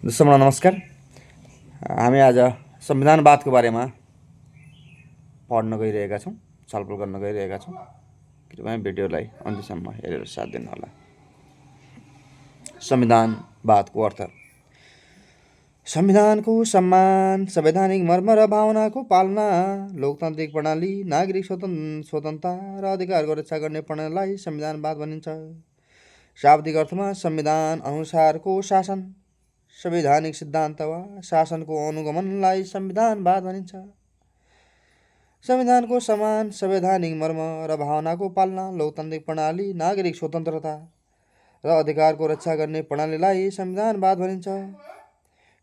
दर्शकलाई नमस्कार। हामी आज संविधानवादको बारेमा पढ्न गइरहेका छौँ, छलफल गर्न गइरहेका छौँ। कृपया भिडियोलाई अन्त्यसम्म हेरेर साथ दिनुहोला। संविधानवादको अर्थ: संविधानको सम्मान, संवैधानिक मर्म र भावनाको पालना, लोकतान्त्रिक प्रणाली, नागरिक स्वतन्त्रता र अधिकारको रक्षा गर्ने प्रणालीलाई संविधानवाद भनिन्छ। शाब्दिक अर्थमा संविधान अनुसारको शासन, संवैधानिक सिद्धान्त वा शासनको अनुगमनलाई संविधानवाद भनिन्छ। संविधानको सम्मान, संवैधानिक मर्म र भावनाको पालना, लोकतान्त्रिक प्रणाली, नागरिक स्वतन्त्रता र अधिकारको रक्षा गर्ने प्रणालीलाई संविधानवाद भनिन्छ।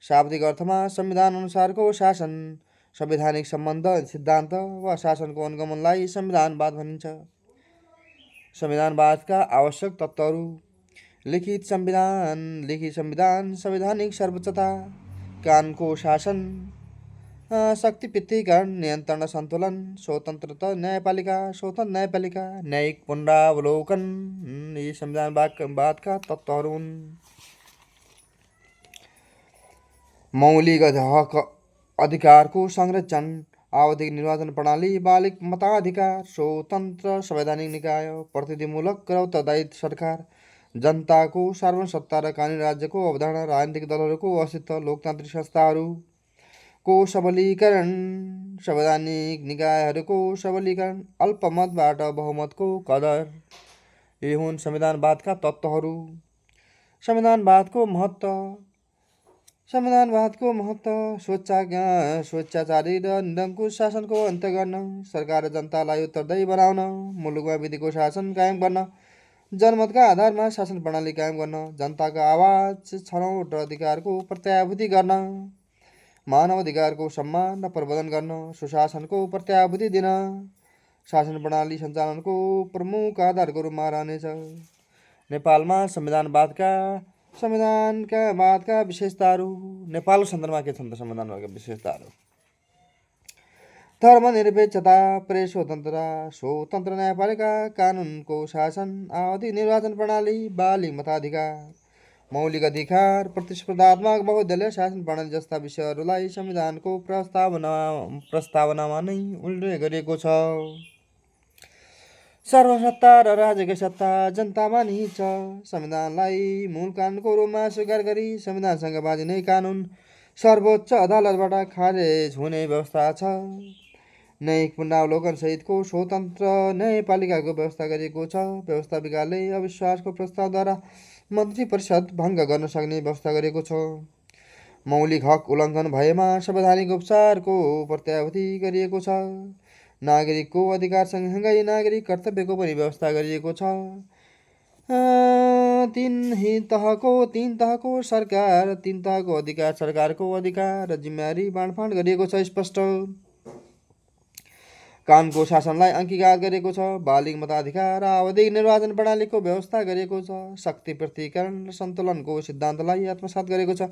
शाब्दिक अर्थमा संविधान अनुसारको शासन, संवैधानिक सम्बन्ध सिद्धान्त वा शासनको अनुगमनलाई संविधानवाद भनिन्छ। संविधानवादका आवश्यक तत्त्वहरू: लिखित संविधान, संवैधानिक सर्वोच्चता, कानुनको शासन, शक्ति पृथकीकरण, नियन्त्रण सन्तुलन, स्वतन्त्र न्यायपालिका, न्यायिक पुनरावलोकन यी संविधानवादका तत्त्वहरू हुन्। मौलिक हक अधिकारको संरक्षण, आवधिक निर्वाचन प्रणाली, बालिक मताधिकार, स्वतन्त्र संवैधानिक निकाय, प्रतिनिधिमूलक र उत्तरदायी सरकार, जनताको सार्वभौमसत्ता र कानुनी राज्यको अवधारणा, राजनीतिक दलहरूको अस्तित्व, लोकतान्त्रिक संस्थाहरूको सबलीकरण, संवैधानिक निकायहरूको सबलीकरण, अल्पमतबाट बहुमतको कदर यी हुन् संविधानवादका तत्त्वहरू। संविधानवादको महत्त्व स्वेच्छाचारी र निरङ्कुश शासनको अन्त्य गर्न, सरकार र जनतालाई उत्तरदायी बनाउन, मुलुकमा विधिको शासन कायम गर्न, जनमतका आधारमा शासन प्रणाली कायम गर्न, जनताको आवाज, छनौट र अधिकारको प्रत्याभूति गर्न, मानव अधिकारको सम्मान र प्रवर्धन गर्न, सुशासनको प्रत्याभूति दिन, शासन प्रणाली सञ्चालनको प्रमुख आधारको रूपमा रहनेछ। नेपालमा संविधानवादका विशेषताहरू: नेपालको सन्दर्भमा के छन् त संविधानवादका विशेषताहरू? धर्मनिरपेक्षता, प्रेस स्वतन्त्रता, स्वतन्त्र न्यायपालिका, कानुनको शासन, आवधिक निर्वाचन प्रणाली, बालिक मताधिकार, मौलिक अधिकार, प्रतिस्पर्धात्मक बहुदलीय शासन प्रणाली जस्ता विषयहरूलाई संविधानको प्रस्तावनामा नै उल्लेख गरिएको छ। सर्वसत्ता र राज्यको सत्ता जनतामा निहित छ। संविधानलाई मूल कानुनको रूपमा स्वीकार गरी संविधानसँग बाँधिने कानुन सर्वोच्च अदालतबाट खारेज हुने व्यवस्था छ। न्यायिक पुनरावलोकन सहितको स्वतन्त्र न्यायपालिकाको व्यवस्था गरिएको छ। व्यवस्थापिकाले अविश्वासको प्रस्तावद्वारा मन्त्री परिषद भङ्ग गर्न सक्ने व्यवस्था गरिएको छ। मौलिक हक उल्लङ्घन भएमा संवैधानिक उपचारको प्रत्याभूति गरिएको छ। नागरिकको अधिकारसँगै नागरिक कर्तव्यको पनि व्यवस्था गरिएको छ। तीन तहको सरकार, तीन तहको अधिकार, सरकारको अधिकार र जिम्मेवारी बाँडफाँड गरिएको छ। स्पष्ट कानुनको शासनलाई अंगीकार गरिएको छ। बालिक मताधिकार र आवधिक निर्वाचन प्रणालीको व्यवस्था गरिएको छ। शक्ति पृथकीकरण र सन्तुलनको सिद्धान्तलाई आत्मसात गरेको छ।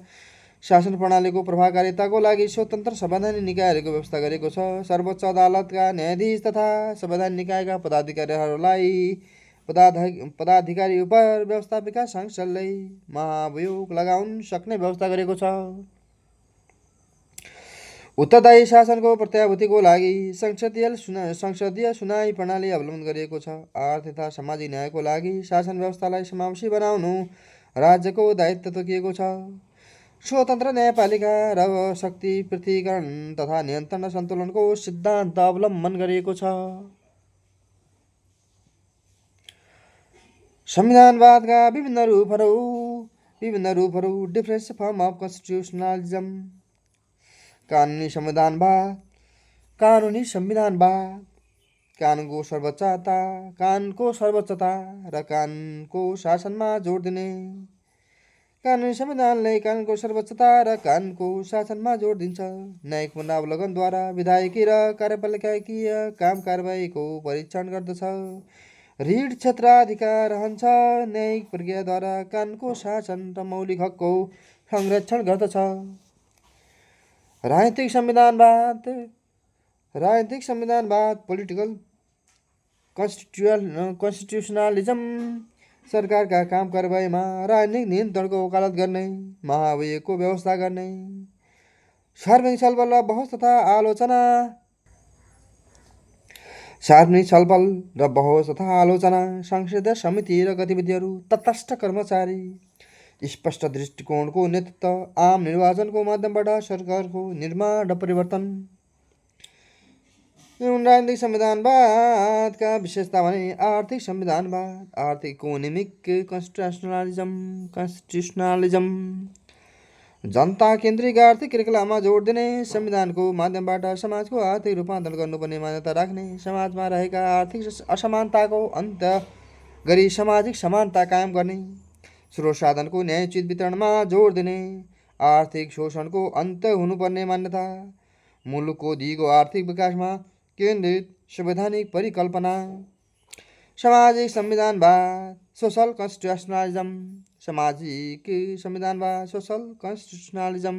शासन प्रणालीको प्रभावकारिताको लागि स्वतन्त्र संवैधानिक निकायहरूको व्यवस्था गरेको छ। सर्वोच्च अदालतका न्यायाधीश तथा संवैधानिक निकायका पदाधिकारी उप व्यवस्थापिका संसदले महाभियोग लगाउन सक्ने व्यवस्था गरेको छ। उत्तरदायी शासनको प्रत्याभूतिको लागि संसदीय सुनाई प्रणाली अवलम्बन गरिएको छ। आर्थिक तथा सामाजिक न्यायको लागि शासन व्यवस्थालाई समावेशी बनाउनु राज्यको दायित्व तोकिएको छ। स्वतन्त्र न्यायपालिका र शक्ति पृथकीकरण तथा नियन्त्रण सन्तुलनको सिद्धान्त अवलम्बन गरिएको छ। संविधानवादका विभिन्न रूपहरू डिफरेन्ट फर्म अफ कन्स्टिट्युसनलिज्म। कानुनी संविधानवाद, कानुनको सर्वोच्चता र कानुनको शासनमा जोड दिने। कानुनी संविधानले कानुनको सर्वोच्चता र कानुनको शासनमा जोड दिन्छ। न्यायिक पुनरावलोकनद्वारा विधायिकी र कार्यपालिकीय काम कारबाहीको परीक्षण गर्दछ। ऋण क्षेत्राधिकार रहन्छ। न्यायिक प्रक्रियाद्वारा कानुनको शासन र मौलिक हकको संरक्षण गर्दछ। राजनीतिक संविधानवाद पोलिटिकल कन्स्टिट्युसनलिज्म सरकारका काम कारबाहीमा राजनीतिक नियन्त्रणको वकालत गर्ने, महाभियोगको व्यवस्था गर्ने, सार्वजनिक छलफल र बहस तथा आलोचना, संसदीय समिति र गतिविधिहरू, तटस्थ कर्मचारी, स्पष्ट दृष्टिकोणको नेतृत्व, आम निर्वाचनको माध्यमबाट सरकारको निर्माण र परिवर्तन। राजनीतिक संविधानवादका विशेषता भने आर्थिक संविधानवाद, आर्थिक इकोनोमिक कन्स्टिट्युसनलिजम, जनता केन्द्रिक आर्थिक क्रियाकलापमा जोड दिने, संविधानको माध्यमबाट समाजको आर्थिक रूपान्तरण गर्नुपर्ने मान्यता राख्ने, समाजमा रहेका आर्थिक असमानताको अन्त्य गरी सामाजिक समानता कायम गर्ने, स्रोत साधनको न्यायोचित वितरणमा जोड दिने, आर्थिक शोषणको अन्त्य हुनुपर्ने मान्यता, मुलुकको दिगो आर्थिक विकासमा केन्द्रित संवैधानिक परिकल्पना। सामाजिक संविधानवाद, सोशल कन्स्टिट्युसनलिजम, सामाजिक संविधानवाद, सोशल कन्स्टिट्युसनलिजम,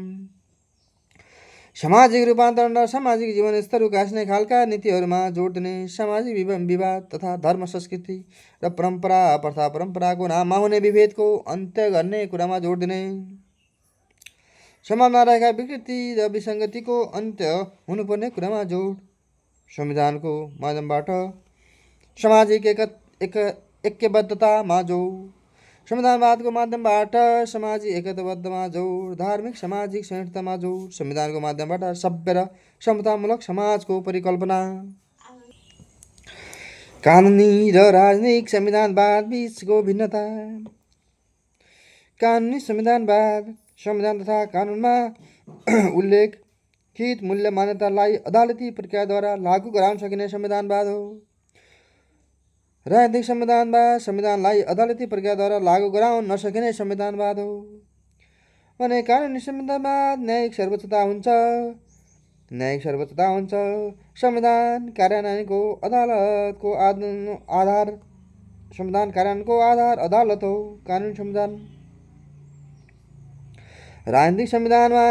सामाजिक रूपान्तरण र सामाजिक जीवनस्तर उकास्ने खालका नीतिहरूमा जोड दिने, सामाजिक विवाद तथा धर्म संस्कृति र परम्परा प्रथा परम्पराको नाममा हुने विभेदको अन्त्य गर्ने कुरामा जोड दिने, समाजमा रहेका विकृति र विसङ्गतिको अन्त्य हुनुपर्ने कुरामा जोड, संविधानको माध्यमबाट सामाजिक ऐक्यबद्धतामा जोड, संविधानवादको माध्यमबाट सामाजिक एकताबद्धमा जोड, धार्मिक सामाजिक संहितामा जोड, संविधानको माध्यमबाट सभ्य र समतामूलक समाजको परिकल्पना। कानुनी र राजनीतिक संविधानवाद बीचको भिन्नता। कानुनी संविधानवाद संविधान तथा कानुनमा उल्लेखित मूल्य मान्यतालाई अदालती प्रक्रियाद्वारा लागू गराउन सकिने संविधानवाद हो। राजनीतिक संविधानवाद संविधानलाई अदालती प्रक्रियाद्वारा लागू गराउन नसकिने संविधानवाद हो भने कानुनी संविधानवाद न्यायिक सर्वोच्चता हुन्छ। संविधान कार्यान्वयनको आधार अदालत हो। कानुनी संविधान। राजनीतिक संविधानमा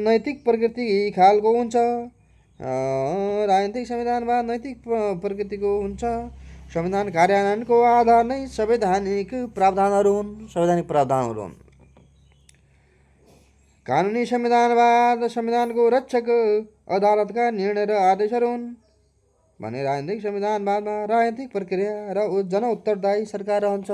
नैतिक प्रकृति खालको हुन्छ। राजनीतिक संविधानवाद नैतिक प्रकृतिको हुन्छ। संविधान कार्यान्वयनको आधार नै संवैधानिक प्रावधानहरू हुन्। कानुनी संविधानवाद संविधानको रक्षक अदालतका निर्णय र आदेशहरू हुन् भने राजनीतिक संविधानवादमा राजनीतिक प्रक्रिया र जनउत्तरदायी सरकार रहन्छ।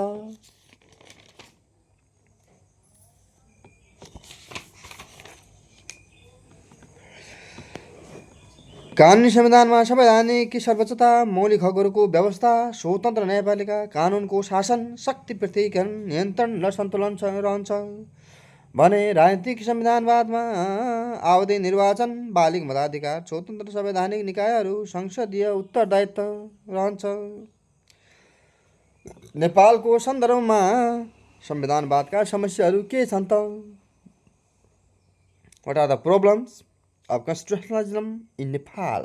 कानुनी संविधानमा संवैधानिक सर्वोच्चता, मौलिक हकहरूको व्यवस्था, स्वतन्त्र न्यायपालिका, कानुनको शासन, शक्ति पृथकीकरण, नियन्त्रण र सन्तुलन रहन्छ भने राजनीतिक संविधानवादमा आवधिक निर्वाचन, बालिग मताधिकार, स्वतन्त्र संवैधानिक निकायहरू, संसदीय उत्तरदायित्व रहन्छ। नेपालको सन्दर्भमा संविधानवादका समस्याहरू के छन् त? What are the problems of constitutionalism in Nepal?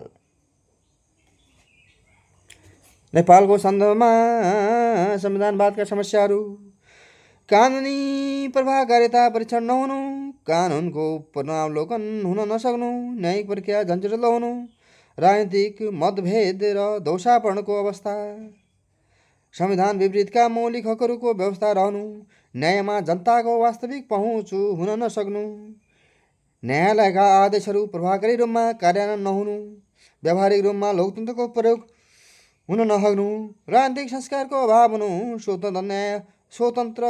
नेपालको सन्दर्भमा संविधानवादका समस्याहरू: कानुनी प्रभावकारिता परीक्षण नहुनु, कानुनको पुनरावलोकन हुन नसक्नु, न्यायिक प्रक्रिया झन्झटिलो हुनु, राजनीतिक मतभेद र दोषारोपणको अवस्था, संविधान विपरीतका मौलिक हकहरूको व्यवस्था रहनु, न्यायमा जनताको वास्तविक पहुँच हुन नसक्नु, न्यायालयका आदेशहरू प्रभावकारी रूपमा कार्यान्वयन नहुनु, व्यावहारिक रूपमा लोकतन्त्रको प्रयोग हुन नसक्नु, राजनीतिक संस्कारको अभाव हुनु, स्वतन्त्र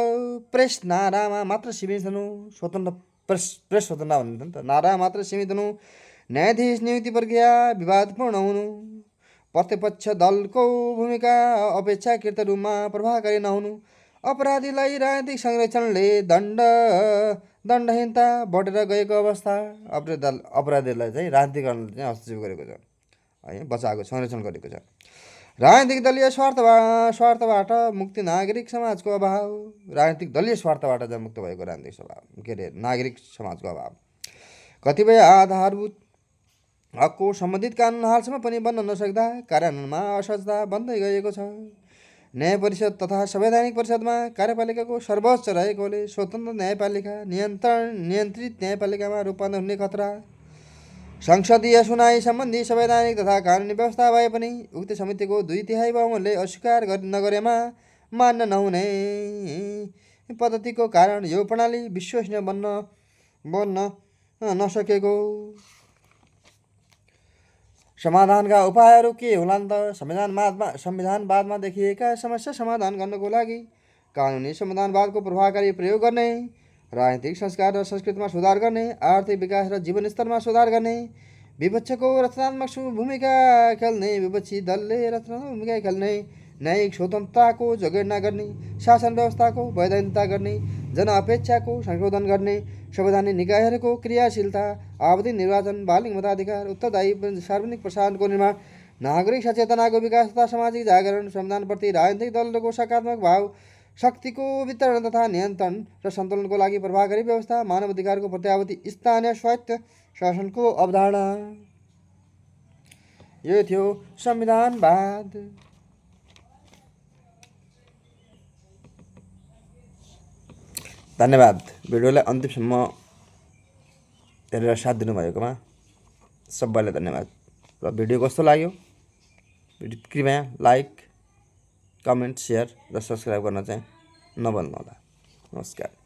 प्रेस नारामा मात्र सीमित हुनु, नारा मात्र सीमित हुनु, न्यायाधीश नियुक्ति प्रक्रिया विवादपूर्ण हुनु, प्रतिपक्ष दलको भूमिका अपेक्षाकृत रूपमा प्रभावकारी नहुनु, अपराधीलाई राजनीतिक संरक्षणले दण्डहीनता बढेर गएको अवस्था, अपराधीलाई चाहिँ राजनीतिकरणले चाहिँ हस्तक्षेप गरेको छ है, बचाएको संरक्षण गरेको छ। राजनीतिक दलीय स्वार्थबाट मुक्ति, नागरिक समाजको अभाव, राजनीतिक दलीय स्वार्थबाट चाहिँ मुक्त भएको नागरिक समाजको अभाव, कतिपय आधारभूत हकको सम्बन्धित कानुन हालसम्म पनि बन्न नसक्दा कार्यान्वयनमा असहजता बन्दै गएको छ। न्याय परिषद तथा संवैधानिक परिषदमा कार्यपालिकाको सर्वोच्च रहेकोले स्वतन्त्र न्यायपालिका नियन्त्रित न्यायपालिकामा रूपान्तरण हुने खतरा, संसदीय सुनाई सम्बन्धी संवैधानिक तथा कानुनी व्यवस्था भए पनि उक्त समितिको 2/3 बहुमतले अस्वीकार नगरेमा मान्न नहुने पद्धतिको कारण यो प्रणाली विश्वसनीय बन्न नसकेको। समाधानका उपायहरू के होलान् त? संविधानवादमा देखिएका समस्या समाधान गर्नको लागि कानुनी संविधानवादको प्रभावकारी प्रयोग गर्ने, राजनीतिक संस्कार र संस्कृतिमा सुधार गर्ने, आर्थिक विकास र जीवनस्तरमा सुधार गर्ने, विपक्षको रचनात्मक भूमिका खेल्ने, विपक्षी दलले रचनात्मक भूमिका खेल्ने, न्यायिक स्वतन्त्रताको जगेर्ना गर्ने, शासन व्यवस्थाको वैधानिकता गर्ने, जनअपेक्षाको संशोधन गर्ने, संवैधानिक निकायहरूको क्रियाशीलता, आवधिक निर्वाचन, बालिग मताधिकार, उत्तरदायी सार्वजनिक प्रशासनको निर्माण, नागरिक सचेतनाको विकास तथा सामाजिक जागरण, संविधानप्रति राजनीतिक दलहरूको सकारात्मक भाव, शक्तिको वितरण तथा नियन्त्रण र सन्तुलनको लागि प्रभावकारी व्यवस्था, मानव अधिकारको प्रत्याभूति, स्थानीय स्वायत्त शासनको अवधारणा। यो थियो संविधानवाद। धन्यवाद भिडियोलाई अन्तिमसम्म हेरेर साथ दिनुभएकोमा सबैलाई धन्यवाद। र भिडियो कस्तो लाग्यो कृपया लाइक, कमेन्ट, सेयर र सब्सक्राइब गर्न चाहिँ नभुल्नुहोला। नमस्कार।